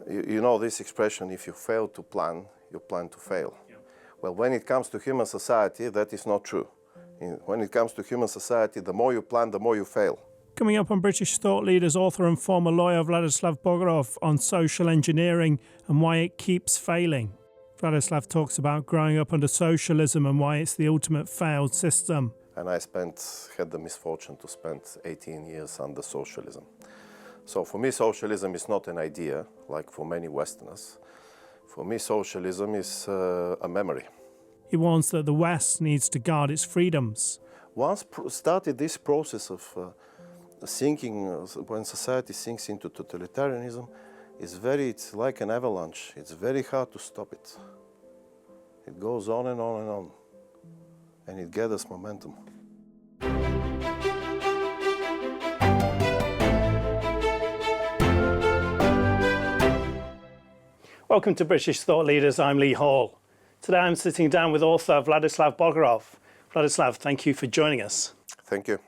You know this expression, if you fail to plan, you plan to fail. Yeah. Well, when it comes to human society, that is not true. When it comes to human society, the more you plan, the more you fail. Coming up on British Thought Leaders, author and former lawyer Vladislav Bogorov on social engineering and why it keeps failing. Vladislav talks about growing up under socialism and why it's the ultimate failed system. And I had the misfortune to spend 18 years under socialism. So for me, socialism is not an idea, like for many Westerners. For me, socialism is a memory. He warns that the West needs to guard its freedoms. Once started this process of sinking, when society sinks into totalitarianism, it's like an avalanche. It's very hard to stop it. It goes on and on and on, and it gathers momentum. Welcome to British Thought Leaders. I'm Lee Hall. Today I'm sitting down with author Vladislav Bogorov. Vladislav, thank you for joining us. Thank you.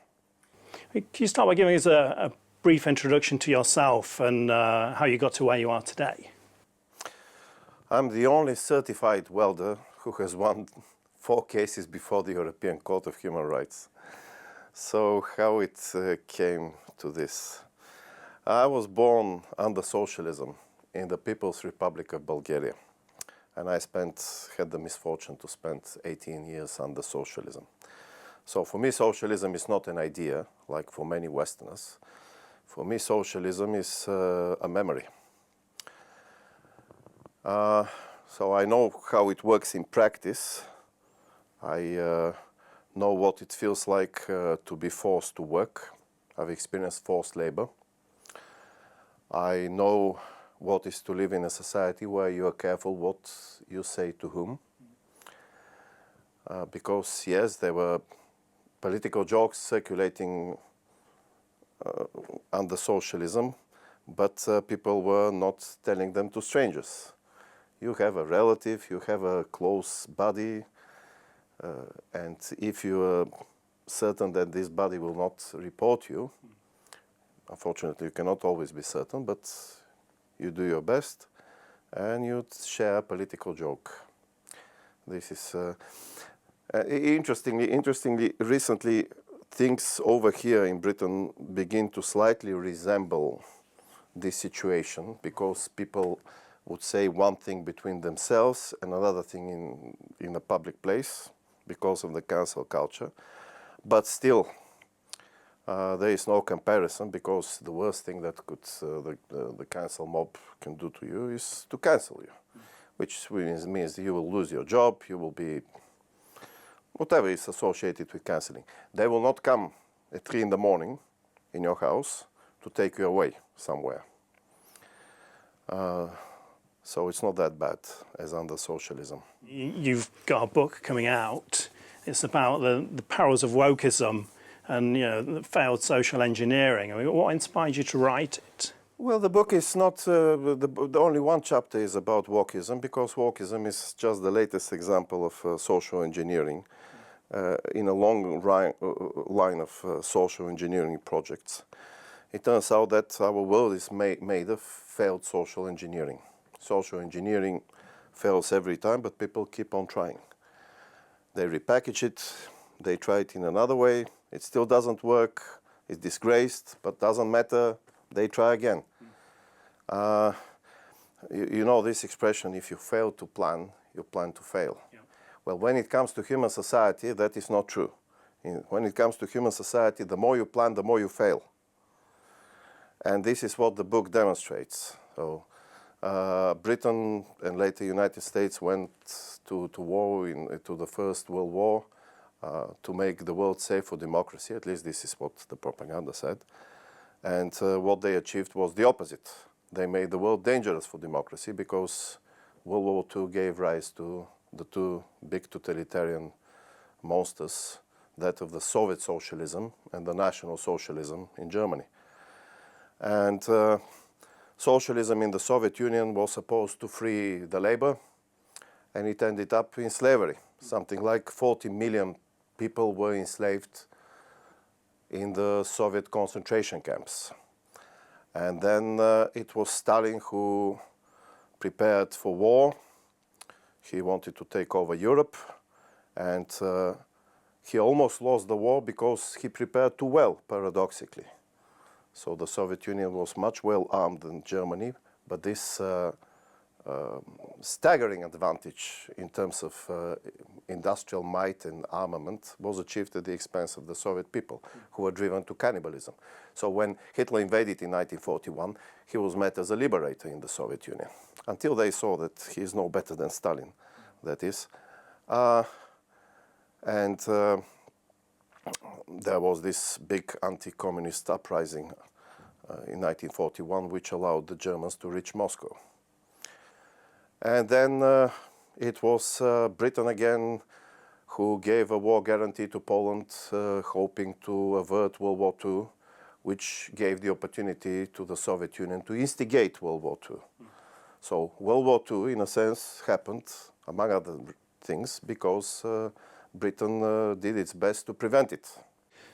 Can you start by giving us a brief introduction to yourself and how you got to where you are today? I'm the only certified welder who has won 4 cases before the European Court of Human Rights. So how it came to this? I was born under socialism in the People's Republic of Bulgaria. And I had the misfortune to spend 18 years under socialism. So for me, socialism is not an idea, like for many Westerners. For me, socialism is a memory. So I know how it works in practice. I know what it feels like to be forced to work. I've experienced forced labor. I know what is to live in a society where you are careful what you say to whom. Because yes, there were political jokes circulating under socialism, but people were not telling them to strangers. You have a relative, you have a close buddy, and if you are certain that this buddy will not report you, unfortunately you cannot always be certain, but you do your best and you share a political joke. This is interestingly, recently things over here in Britain begin to slightly resemble this situation, because people would say one thing between themselves and another thing in a public place because of the cancel culture. But still, there is no comparison, because the worst thing that the cancel mob can do to you is to cancel you, which means you will lose your job, you will be whatever is associated with cancelling. They will not come at 3 in the morning in your house to take you away somewhere. So it's not that bad as under socialism. You've got a book coming out. It's about the perils of wokeism and the failed social engineering. I mean, what inspired you to write it? Well, the book is not, the only one chapter is about wokeism, because wokeism is just the latest example of social engineering in a long line of social engineering projects. It turns out that our world is made of failed social engineering. Social engineering fails every time, but people keep on trying. They repackage it, they try it in another way, it still doesn't work, it's disgraced, but doesn't matter, they try again. You know this expression, if you fail to plan, you plan to fail. Yeah. Well, when it comes to human society, that is not true. When it comes to human society, the more you plan, the more you fail. And this is what the book demonstrates. So, Britain and later United States went to war, to the First World War, to make the world safe for democracy. At least this is what the propaganda said. And what they achieved was the opposite. They made the world dangerous for democracy, because World War II gave rise to the 2 big totalitarian monsters, that of the Soviet socialism and the National Socialism in Germany. And socialism in the Soviet Union was supposed to free the labor, and it ended up in slavery. Something like 40 million people were enslaved in the Soviet concentration camps. And then it was Stalin who prepared for war. He wanted to take over Europe, and he almost lost the war because he prepared too well, paradoxically. So the Soviet Union was much well armed than Germany, but this staggering advantage in terms of industrial might and armament was achieved at the expense of the Soviet people, who were driven to cannibalism. So when Hitler invaded in 1941, he was met as a liberator in the Soviet Union, until they saw that he is no better than Stalin, that is. And there was this big anti-communist uprising in 1941, which allowed the Germans to reach Moscow. And then it was Britain again who gave a war guarantee to Poland, hoping to avert World War II, which gave the opportunity to the Soviet Union to instigate World War II. So World War II, in a sense, happened, among other things, because Britain did its best to prevent it.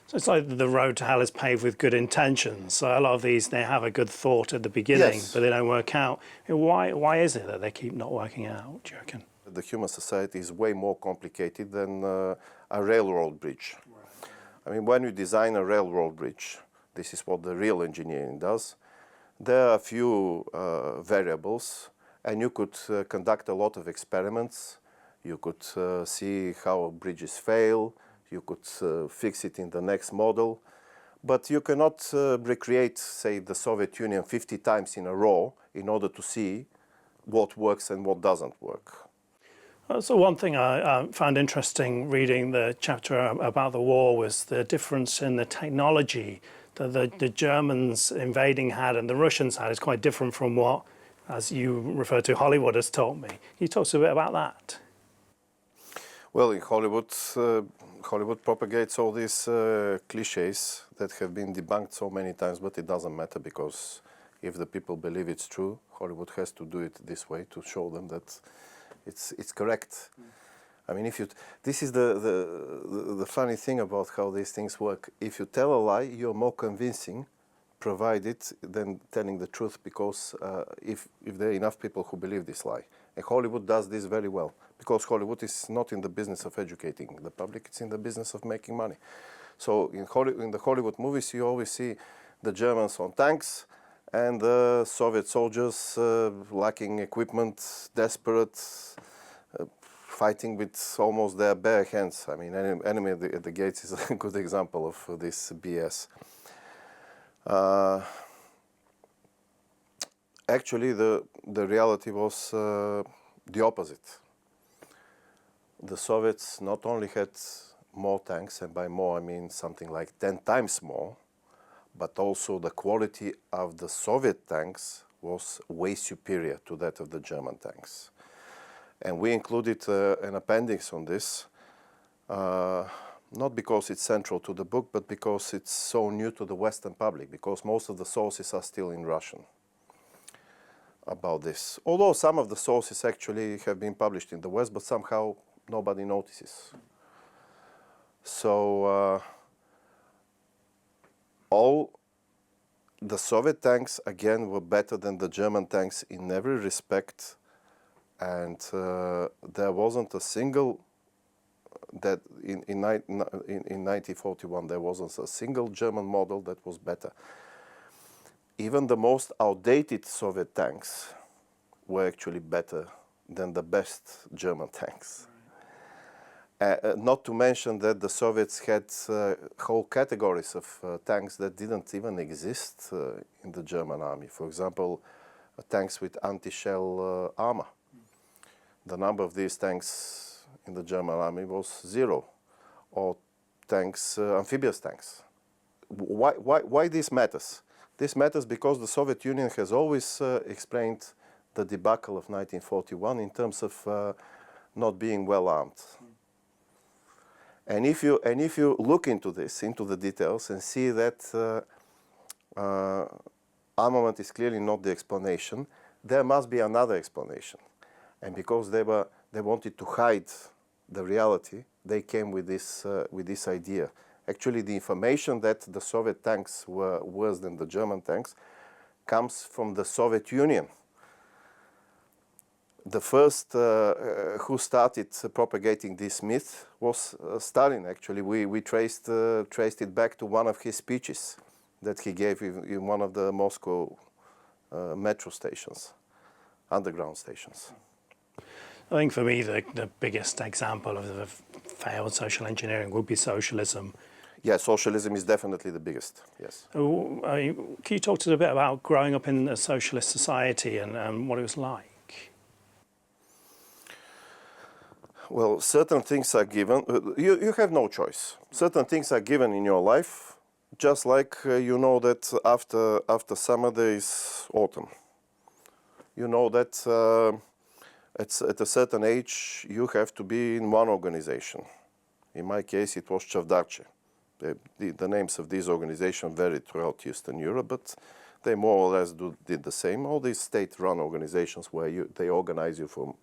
So it's like the road to hell is paved with good intentions. So a lot of these, they have a good thought at the beginning, Yes. but they don't work out. Why is it that they keep not working out, do you reckon? The human society is way more complicated than a railroad bridge. Right. I mean, when you design a railroad bridge, this is what the real engineering does, there are a few variables, and you could conduct a lot of experiments. You could see how bridges fail. You could fix it in the next model. But you cannot recreate, say, the Soviet Union 50 times in a row in order to see what works and what doesn't work. So one thing I found interesting reading the chapter about the war was the difference in the technology that the Germans invading had and the Russians had is quite different from what, as you refer to, Hollywood has taught me. Can you talk us a bit about that? Well, in Hollywood, Hollywood propagates all these cliches that have been debunked so many times, but it doesn't matter, because if the people believe it's true, Hollywood has to do it this way to show them that it's correct. I mean, this is the funny thing about how these things work. If you tell a lie, you're more convincing, provided, than telling the truth, because if there are enough people who believe this lie. And Hollywood does this very well, because Hollywood is not in the business of educating the public, it's in the business of making money. So in the Hollywood movies, you always see the Germans on tanks and the Soviet soldiers lacking equipment, desperate, fighting with almost their bare hands. I mean, Enemy at the Gates is a good example of this BS. Actually, the reality was the opposite. The Soviets not only had more tanks, and by more I mean something like 10 times more, but also the quality of the Soviet tanks was way superior to that of the German tanks. And we included an appendix on this, not because it's central to the book, but because it's so new to the Western public, because most of the sources are still in Russian about this. Although some of the sources actually have been published in the West, but somehow nobody notices. So all the Soviet tanks, again, were better than the German tanks in every respect, and there wasn't a single, that in 1941 there wasn't a single German model that was better. Even the most outdated Soviet tanks were actually better than the best German tanks. Not to mention that the Soviets had whole categories of tanks that didn't even exist in the German army. For example, tanks with anti-shell armor. The number of these tanks in the German army was 0. Or tanks, amphibious tanks. Why this matters? This matters because the Soviet Union has always explained the debacle of 1941 in terms of not being well armed. And if you look into this, into the details, and see that armament is clearly not the explanation, there must be another explanation. And because they wanted to hide the reality, they came with this idea. Actually, the information that the Soviet tanks were worse than the German tanks comes from the Soviet Union. the first who started propagating this myth was Stalin. Actually, we traced it back to one of his speeches that he gave in one of the Moscow metro stations, underground stations. I think for me the biggest example of the failed social engineering would be socialism. Yeah, socialism is definitely the biggest, yes. Can you talk to us a bit about growing up in a socialist society and what it was like? Well, certain things are given. You have no choice. Certain things are given in your life, just like you know that after summer there is autumn. You know that at a certain age you have to be in one organization. In my case, it was Chavdarche. The names of these organizations varied throughout Eastern Europe, but they more or less did the same. All these state-run organizations where they organize you from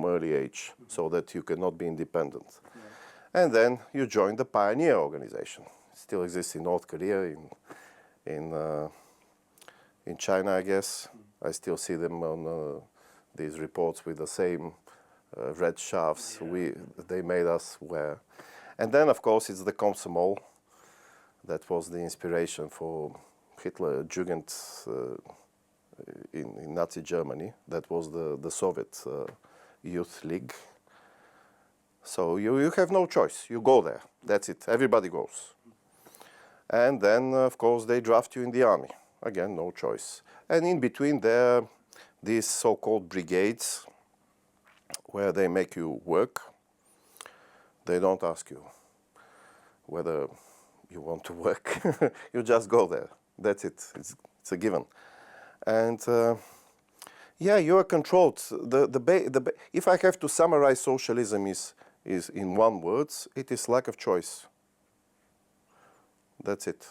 early age so that you cannot be independent. Yeah. And then you join the pioneer organization. It still exists in North Korea, in China, I guess. I still see them on these reports with the same red shafts they made us wear. And then, of course, it's the Komsomol. That was the inspiration for Hitler Jugend in Nazi Germany. That was the Soviet Youth League. So you have no choice. You go there. That's it. Everybody goes. And then, of course, they draft you in the army. Again, no choice. And in between there, these so-called brigades, where they make you work. They don't ask you whether you want to work. You just go there. That's it. It's a given. And yeah, you are controlled. If I have to summarize socialism is in one word, it is lack of choice. That's it.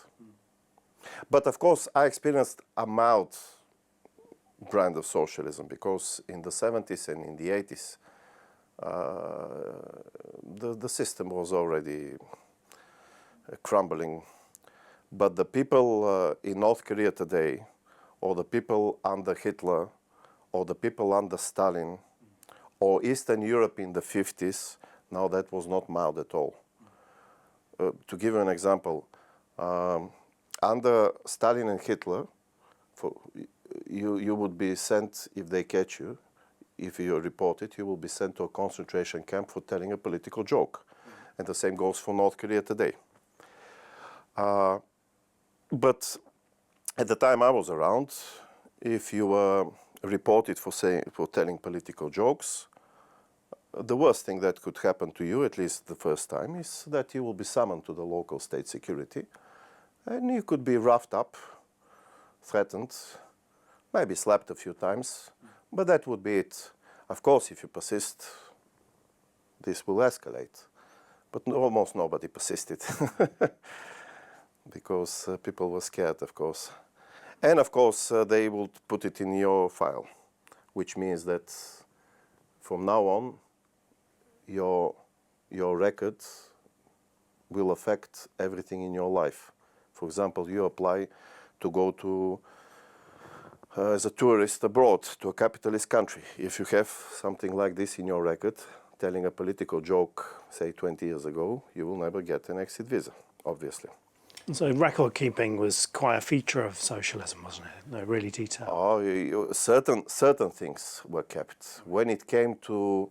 But of course, I experienced a mild brand of socialism because in the 70s and in the 80s, the system was already crumbling. But the people in North Korea today, or the people under Hitler, or the people under Stalin, or Eastern Europe in the 50s, now that was not mild at all. To give you an example, under Stalin and Hitler, you would be sent, if they catch you, if you report it, you will be sent to a concentration camp for telling a political joke. And the same goes for North Korea today. But at the time I was around, if you were reported for telling political jokes, the worst thing that could happen to you, at least the first time, is that you will be summoned to the local state security, and you could be roughed up, threatened, maybe slapped a few times, but that would be it. Of course, if you persist, this will escalate. But almost nobody persisted. Because people were scared, of course. And of course, they will put it in your file, which means that from now on, your record will affect everything in your life. For example, you apply to go to as a tourist abroad to a capitalist country. If you have something like this in your record, telling a political joke, say 20 years ago, you will never get an exit visa, obviously. So record keeping was quite a feature of socialism, wasn't it? No, really detailed. Oh, certain things were kept. When it came to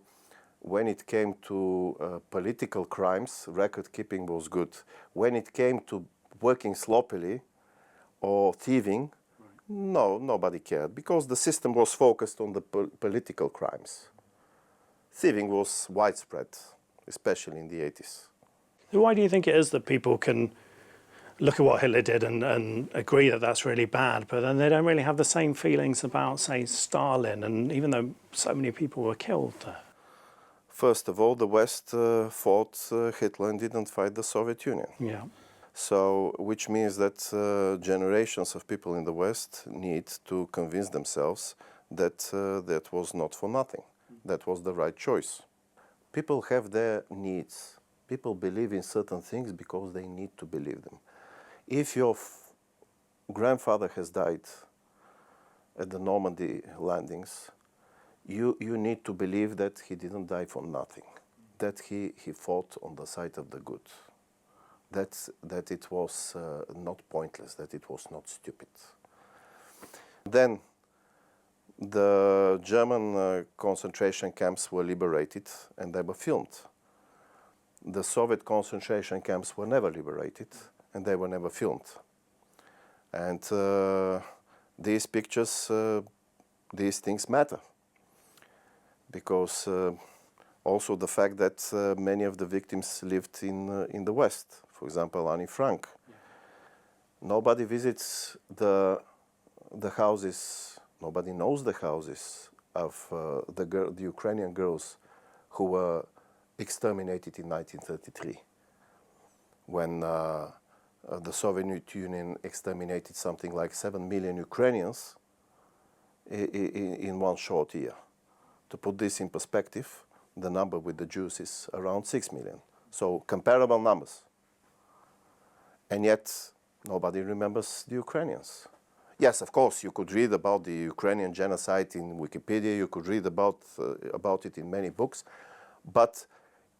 political crimes, record keeping was good. When it came to working sloppily or thieving, no, nobody cared, because the system was focused on the political crimes. Thieving was widespread, especially in the 80s. Why do you think it is that people can look at what Hitler did and agree that that's really bad, but then they don't really have the same feelings about, say, Stalin, and even though so many people were killed? First of all, the West fought Hitler and didn't fight the Soviet Union. Yeah. So, which means that generations of people in the West need to convince themselves that that was not for nothing. That was the right choice. People have their needs. People believe in certain things because they need to believe them. If your grandfather has died at the Normandy landings, you need to believe that he didn't die for nothing, that he fought on the side of the good, that it was not pointless, that it was not stupid. Then the German concentration camps were liberated and they were filmed. The Soviet concentration camps were never liberated and they were never filmed. And these pictures, these things matter. Because also the fact that many of the victims lived in the West. For example, Annie Frank. Yeah. Nobody visits the houses, nobody knows the houses of the Ukrainian girls who were exterminated in 1933, when the Soviet Union exterminated something like 7 million Ukrainians in one short year. To put this in perspective, the number with the Jews is around 6 million. So comparable numbers. And yet, nobody remembers the Ukrainians. Yes, of course, you could read about the Ukrainian genocide in Wikipedia, you could read about it in many books, but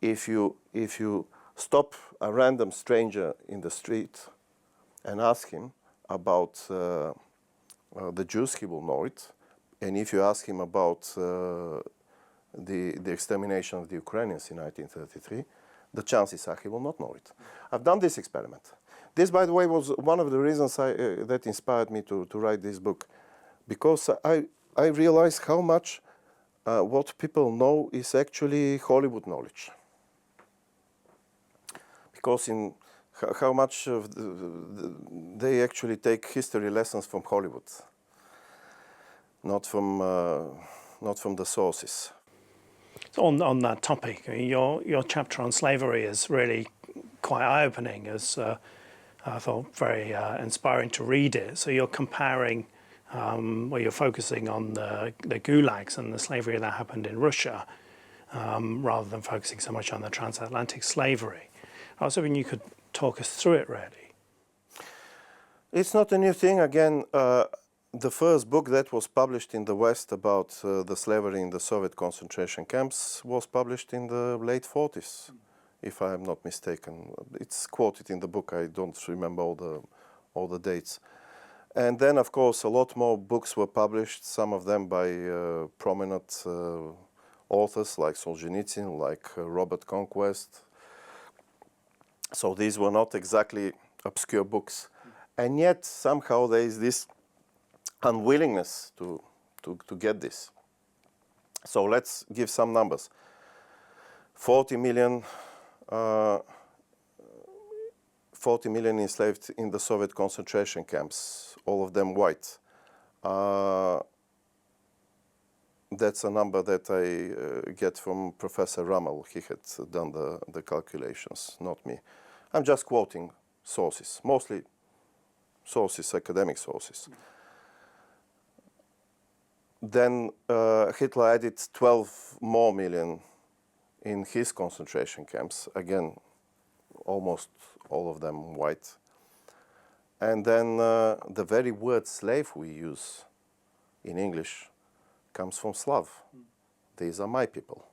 if you stop a random stranger in the street and ask him about the Jews, he will know it. And if you ask him about the extermination of the Ukrainians in 1933, the chances are he will not know it. I've done this experiment. This, by the way, was one of the reasons that inspired me to write this book, because I realized how much what people know is actually Hollywood knowledge. Because in how much of they actually take history lessons from Hollywood, not from the sources. So on that topic, I mean, your chapter on slavery is really quite eye-opening, as I thought very inspiring to read it. So you're comparing, where you're focusing on the gulags and the slavery that happened in Russia, rather than focusing so much on the transatlantic slavery. I was hoping you could talk us through it, really. It's not a new thing. Again, the first book that was published in the West about the slavery in the Soviet concentration camps was published in the late 40s, if I am not mistaken. It's quoted in the book. I don't remember all the dates. And then, of course, a lot more books were published, some of them by prominent authors like Solzhenitsyn, like Robert Conquest. So these were not exactly obscure books. And yet, somehow, there is this unwillingness to get this. So let's give some numbers. 40 million enslaved in the Soviet concentration camps, all of them white. That's a number that I get from Professor Rummel. He had done the calculations, not me. I'm just quoting sources, mostly sources, academic sources. Then Hitler added 12 more million in his concentration camps, again, almost all of them white. And then the very word slave we use in English comes from Slav. These are my people.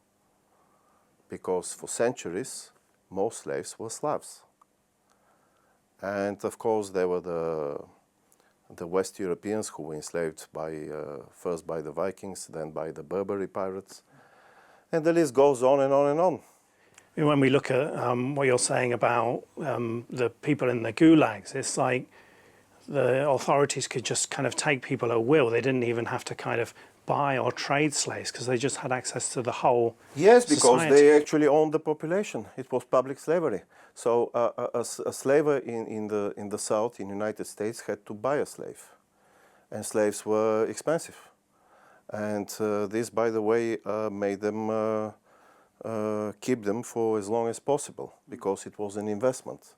Because for centuries, most slaves were Slavs. And of course, there were the West Europeans who were enslaved first by the Vikings, then by the Barbary pirates. And the list goes on and on and on. When we look at what you're saying about the people in the gulags, it's like the authorities could just kind of take people at will. They didn't even have to kind of buy or trade slaves because they just had access to the whole Yes, because society. they actually owned the population. It was public slavery. So a slaver in the South, in the United States, had to buy a slave. And slaves were expensive. And this, by the way, made them keep them for as long as possible, because it was an investment.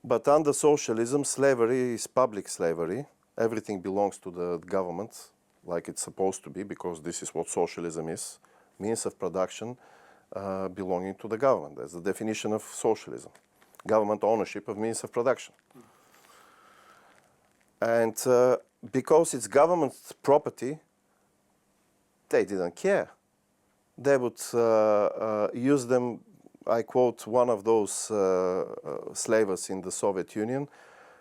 But under socialism, slavery is public slavery. Everything belongs to the government, like it's supposed to be, because this is what socialism is, means of production belonging to the government. That's the definition of socialism, government ownership of means of production. And because it's government property, they didn't care. They would use them. I quote one of those slavers in the Soviet Union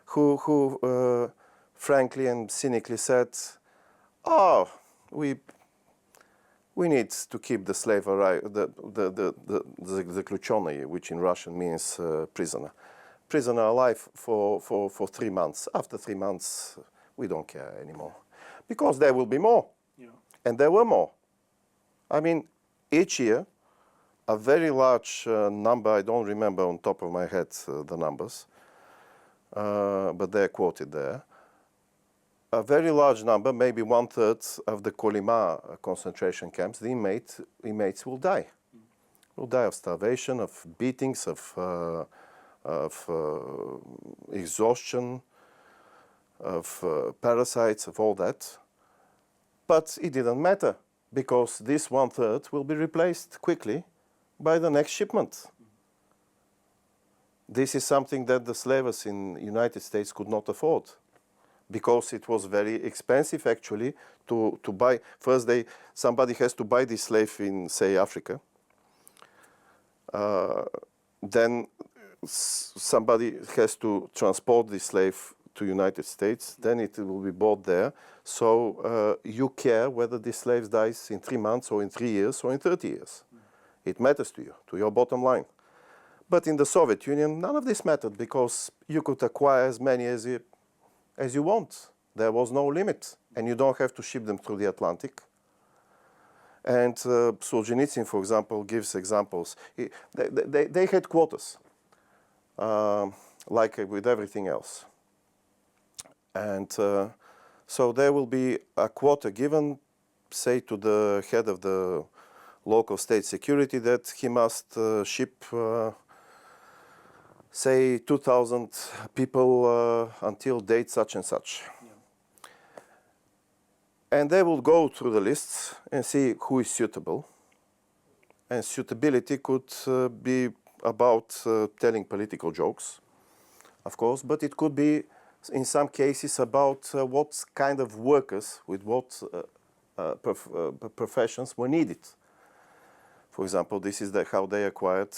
who frankly and cynically said, oh, we need to keep the slave alive, the заключенный, which in Russian means prisoner alive for 3 months. After 3 months, we don't care anymore. Because there will be more. Yeah. And there were more. I mean, each year, a very large number, I don't remember on top of my head the numbers, but they're quoted there. A very large number, maybe 1/3 of the Kolyma concentration camps, the inmates will die. Will die of starvation, of beatings, of exhaustion, of parasites, of all that. But it didn't matter, because this 1/3 will be replaced quickly by the next shipment. This is something that the slavers in the United States could not afford, because it was very expensive actually to buy. First, somebody has to buy this slave in, say, Africa. Then somebody has to transport this slave to United States. Then it will be bought there. So you care whether this slave dies in 3 months or in 3 years or in 30 years. It matters to you, to your bottom line. But in the Soviet Union, none of this mattered, because you could acquire as many as you want. There was no limit, and you don't have to ship them through the Atlantic. And Solzhenitsyn, for example, gives examples. They had quotas, like with everything else. And so there will be a quota given, say, to the head of the local state security, that he must ship, say, 2,000 people until date such and such. Yeah. And they will go through the lists and see who is suitable. And suitability could be about telling political jokes, of course, but it could be, in some cases, about what kind of workers with what professions were needed. For example, this is how they acquired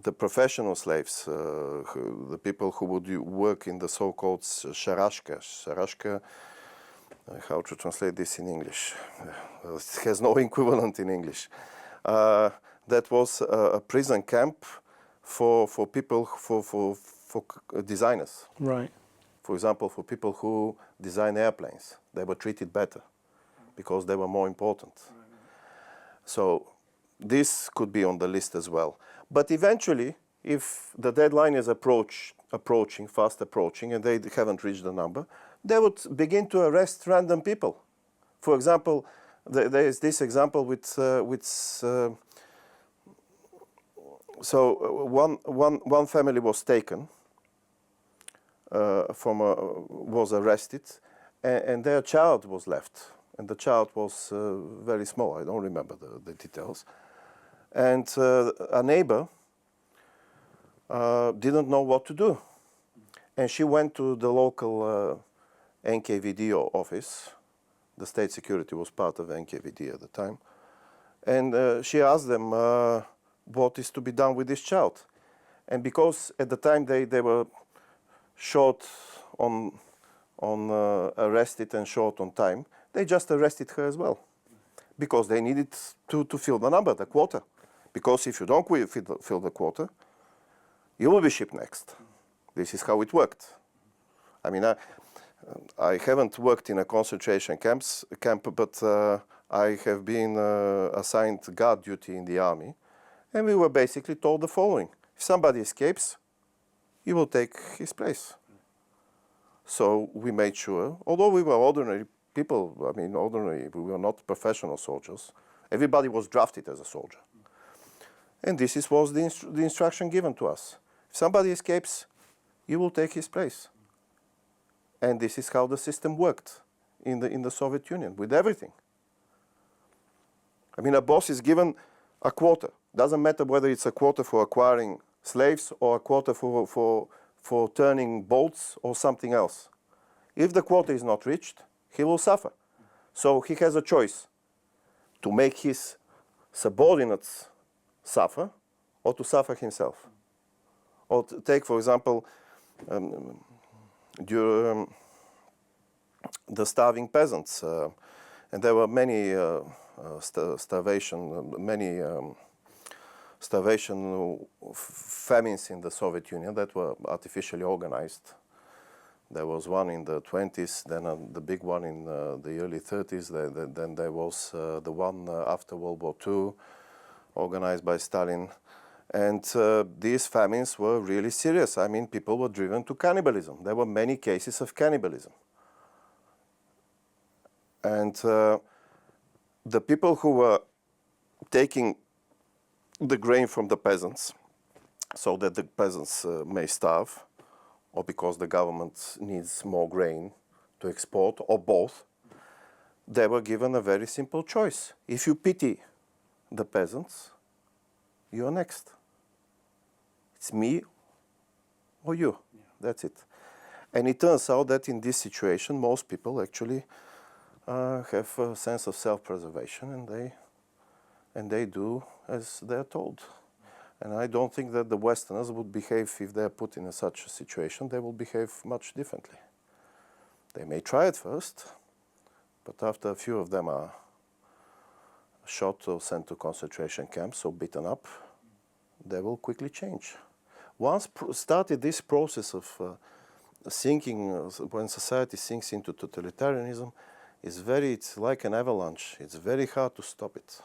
the professional slaves, the people who would work in the so-called sharashka. Sharashka, how to translate this in English? It has no equivalent in English. That was a prison camp for people, for designers. Right. For example, for people who design airplanes. They were treated better because they were more important. So this could be on the list as well. But eventually, if the deadline is fast approaching, and they haven't reached the number, they would begin to arrest random people. For example, there is this example with so one family was taken was arrested, and their child was left. And the child was very small. I don't remember the details. And a neighbor didn't know what to do. And she went to the local NKVD office. The state security was part of NKVD at the time. And she asked them what is to be done with this child. And because at the time they were short on arrested and short on time, they just arrested her as well, because they needed to fill the number, the quota. Because if you don't fill the quota, you will be shipped next. This is how it worked. I mean, I haven't worked in a concentration camp, but I have been assigned guard duty in the army, and we were basically told the following: if somebody escapes, you will take his place. So we made sure, although we were ordinary people, I mean, we were not professional soldiers. Everybody was drafted as a soldier. And this was the instruction given to us. If somebody escapes, you will take his place. And this is how the system worked in the Soviet Union, with everything. I mean, a boss is given a quota. Doesn't matter whether it's a quota for acquiring slaves or a quota for turning bolts or something else. If the quota is not reached, he will suffer. So he has a choice to make his subordinates suffer or to suffer himself. Or take, for example, the starving peasants. And there were many starvation famines in the Soviet Union that were artificially organized. There was one in the 20s, then the big one in the early 30s, then there was the one after World War II, organized by Stalin. And these famines were really serious. I mean, people were driven to cannibalism. There were many cases of cannibalism. And the people who were taking the grain from the peasants so that the peasants may starve, or because the government needs more grain to export, or both, they were given a very simple choice. If you pity the peasants, you are next. It's me or you. Yeah. That's it. And it turns out that in this situation, most people actually have a sense of self-preservation, and they do as they're told. And I don't think that the Westerners would behave, if they're put in such a situation, they will behave much differently. They may try it first, but after a few of them are shot or sent to concentration camps or beaten up, they will quickly change. Once started this process of sinking, when society sinks into totalitarianism, it's like an avalanche. It's very hard to stop it.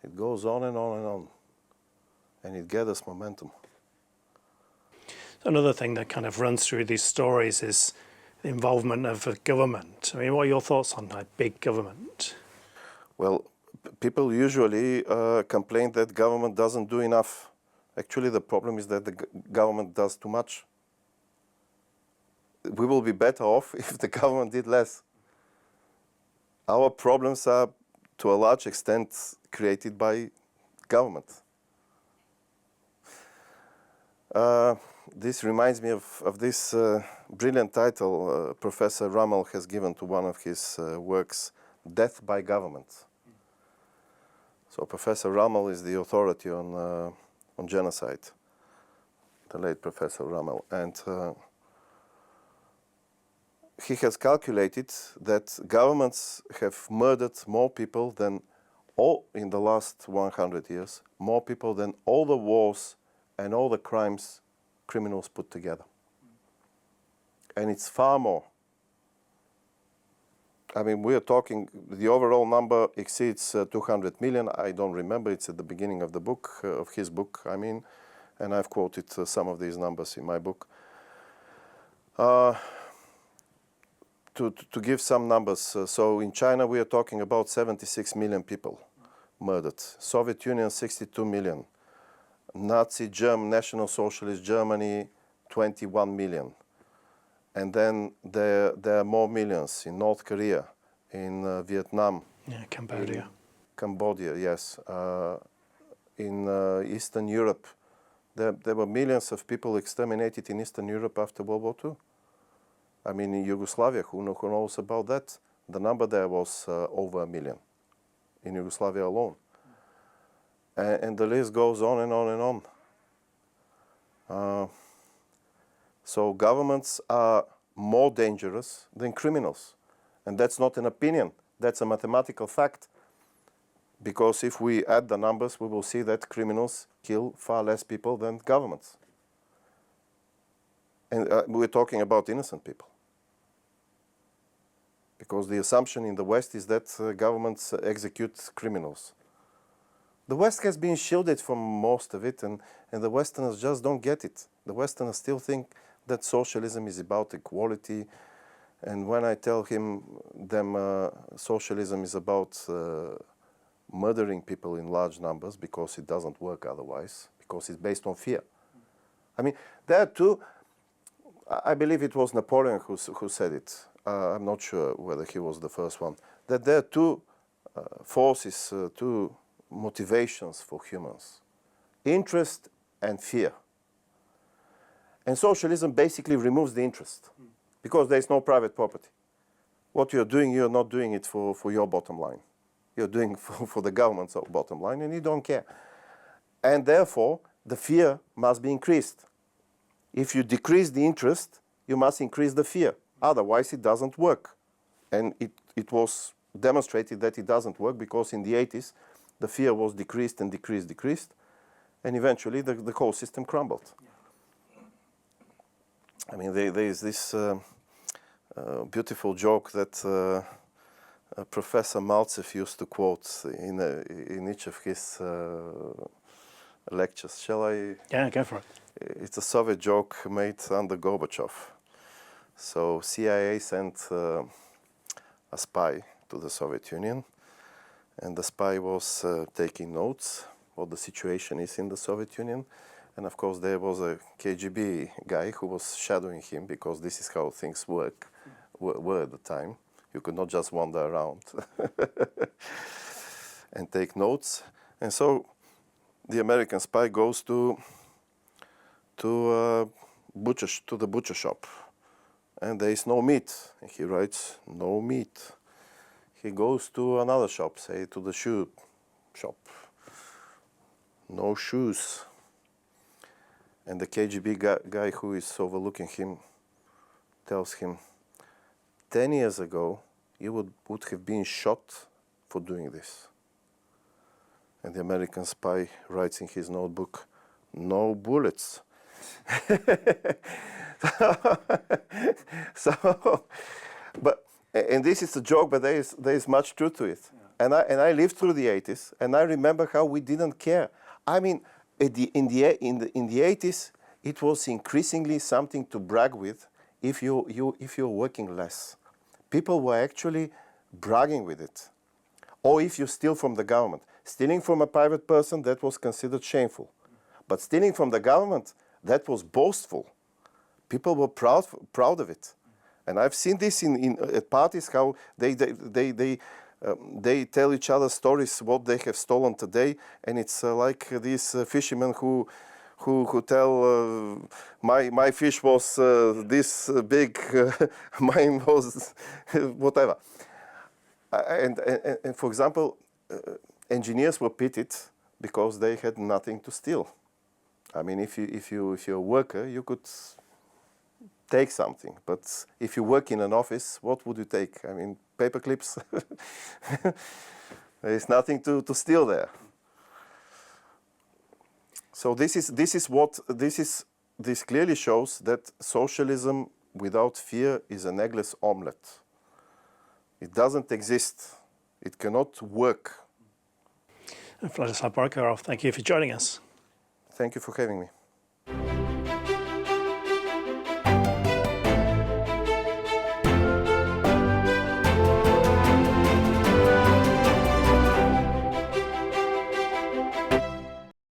It goes on and on and on, and it gathers momentum. Another thing that kind of runs through these stories is the involvement of the government. I mean, what are your thoughts on that big government? Well, people usually complain that government doesn't do enough. Actually, the problem is that the government does too much. We will be better off if the government did less. Our problems are, to a large extent, created by government. This reminds me of this brilliant title Professor Rummel has given to one of his works, Death by Government. So Professor Rummel is the authority on genocide, the late Professor Rummel. And he has calculated that governments have murdered more people than all in the last 100 years, more people than all the wars and all the crimes criminals put together. And it's far more. I mean, we are talking, the overall number exceeds 200 million. I don't remember, it's at the beginning of the book, of his book, I mean, and I've quoted some of these numbers in my book. To give some numbers, so in China we are talking about 76 million people murdered. Soviet Union, 62 million. Nazi National Socialist Germany, 21 million. And then there are more millions in North Korea, in Vietnam. Yeah, Cambodia. Cambodia, yes. In Eastern Europe. There were millions of people exterminated in Eastern Europe after World War II. I mean, in Yugoslavia, who knows about that? The number there was over 1 million in Yugoslavia alone. And the list goes on and on and on. So governments are more dangerous than criminals. And that's not an opinion, that's a mathematical fact. Because if we add the numbers, we will see that criminals kill far less people than governments. And we're talking about innocent people. Because the assumption in the West is that governments execute criminals. The West has been shielded from most of it, and the Westerners just don't get it. The Westerners still think that socialism is about equality, and when I tell them socialism is about murdering people in large numbers because it doesn't work otherwise, because it's based on fear. I mean, there are two, I believe it was Napoleon who said it. I'm not sure whether he was the first one, that there are two forces, two motivations for humans, interest and fear. And socialism basically removes the interest. because there is no private property. What you're doing, you're not doing it for your bottom line. You're doing for the government's bottom line, and you don't care. And therefore, the fear must be increased. If you decrease the interest, you must increase the fear. Otherwise, it doesn't work. And it was demonstrated that it doesn't work because in the 80s, the fear was decreased and decreased, and eventually the whole system crumbled. I mean, there is this beautiful joke that Professor Maltsev used to quote in each of his lectures. Shall I? Yeah, go for it. It's a Soviet joke made under Gorbachev. So CIA sent a spy to the Soviet Union, and the spy was taking notes what the situation is in the Soviet Union. And of course there was a KGB guy who was shadowing him, because this is how things were at the time. You could not just wander around and take notes. And so the American spy goes to the butcher shop, and there is no meat. And he writes, no meat. He goes to another shop, say to the shoe shop, no shoes. And the KGB guy who is overlooking him tells him, 10 years ago, you would have been shot for doing this. And the American spy writes in his notebook, no bullets. And this is a joke, but there is much truth to it. Yeah. And I lived through the 80s, and I remember how we didn't care. I mean, in the 80s, it was increasingly something to brag with if you're working less. People were actually bragging with it. Or if you steal from the government. Stealing from a private person, that was considered shameful. But stealing from the government, that was boastful. People were proud of it. And I've seen this at parties, how they tell each other stories what they have stolen today, and it's like these fishermen who tell my fish was this big, mine was whatever. And for example, engineers were pitied because they had nothing to steal. I mean, if you're a worker, you could take something, but if you work in an office, what would you take? I mean, paper clips. There is nothing to steal there. So this clearly shows that socialism without fear is an eggless omelette. It doesn't exist. It cannot work. Vladislav Bogorov, thank you for joining us. Thank you for having me.